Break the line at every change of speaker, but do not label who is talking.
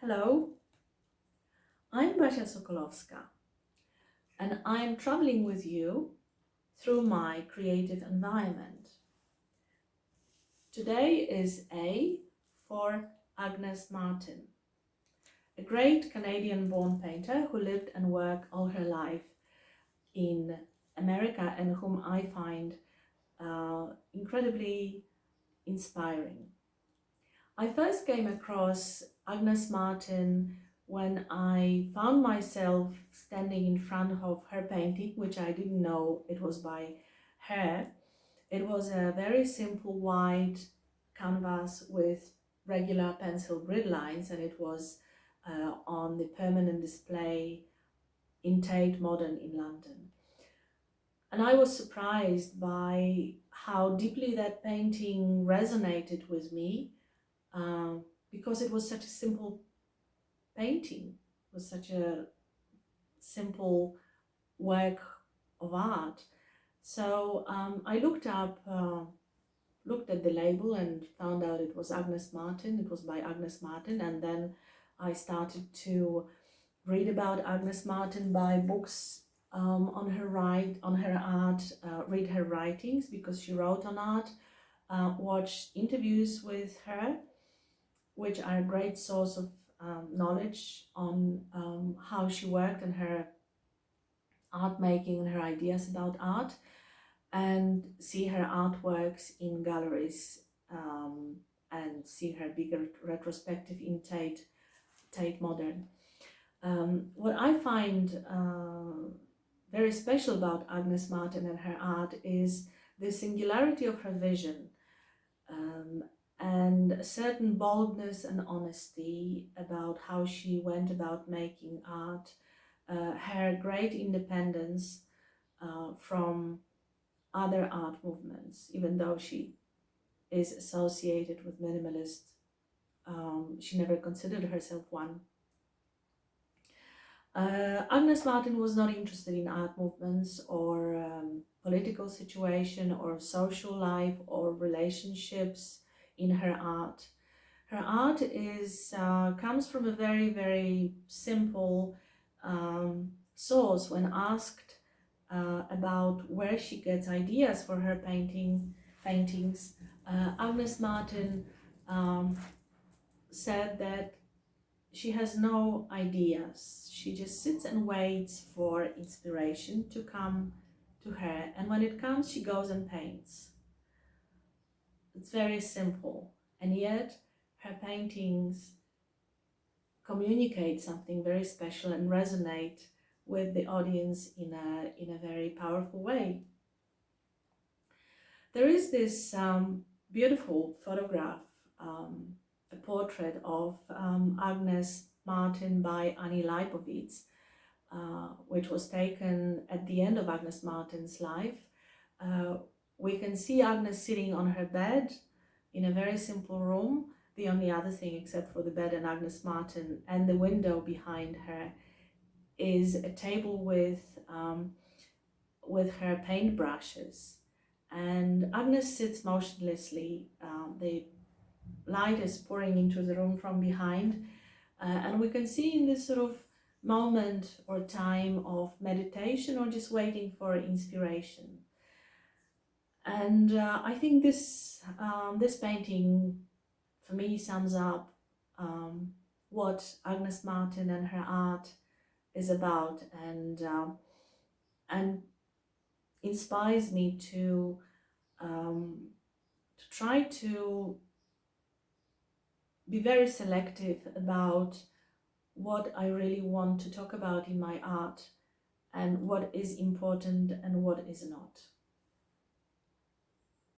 Hello, I'm Basia Sokolowska and I'm traveling with you through my creative environment. Today is A for Agnes Martin, a great Canadian-born painter who lived and worked all her life in America and whom I find incredibly inspiring. I first came across Agnes Martin when I found myself standing in front of her painting, which I didn't know it was by her. It was a very simple white canvas with regular pencil grid lines, and it was on the permanent display in Tate Modern in London. And I was surprised by how deeply that painting resonated with me, because it was such a simple painting, it was such a simple work of art. So I looked at the label and found out it was Agnes Martin. It was by Agnes Martin, and then I started to read about Agnes Martin, buy books on her art, read her writings because she wrote on art, watch interviews with her, which are a great source of knowledge on how she worked and her art making and her ideas about art, and see her artworks in galleries, and see her bigger retrospective in Tate Modern. What I find very special about Agnes Martin and her art is the singularity of her vision, and a certain boldness and honesty about how she went about making art, her great independence from other art movements. Even though she is associated with minimalists, she never considered herself one. Agnes Martin was not interested in art movements or political situation or social life or relationships in her art. Her art comes from a very, very simple source. When asked about where she gets ideas for her paintings, Agnes Martin said that she has no ideas. She just sits and waits for inspiration to come to her, and when it comes, she goes and paints. It's very simple, and yet her paintings communicate something very special and resonate with the audience in a very powerful way. There is this beautiful photograph, a portrait of Agnes Martin by Annie Leibovitz, which was taken at the end of Agnes Martin's life. We can see Agnes sitting on her bed in a very simple room. The only other thing except for the bed and Agnes Martin and the window behind her is a table with her paintbrushes. And Agnes sits motionlessly. The light is pouring into the room from behind, and we can see in this sort of moment or time of meditation or just waiting for inspiration. And I think this painting for me sums up what Agnes Martin and her art is about, and inspires me to try to be very selective about what I really want to talk about in my art and what is important and what is not.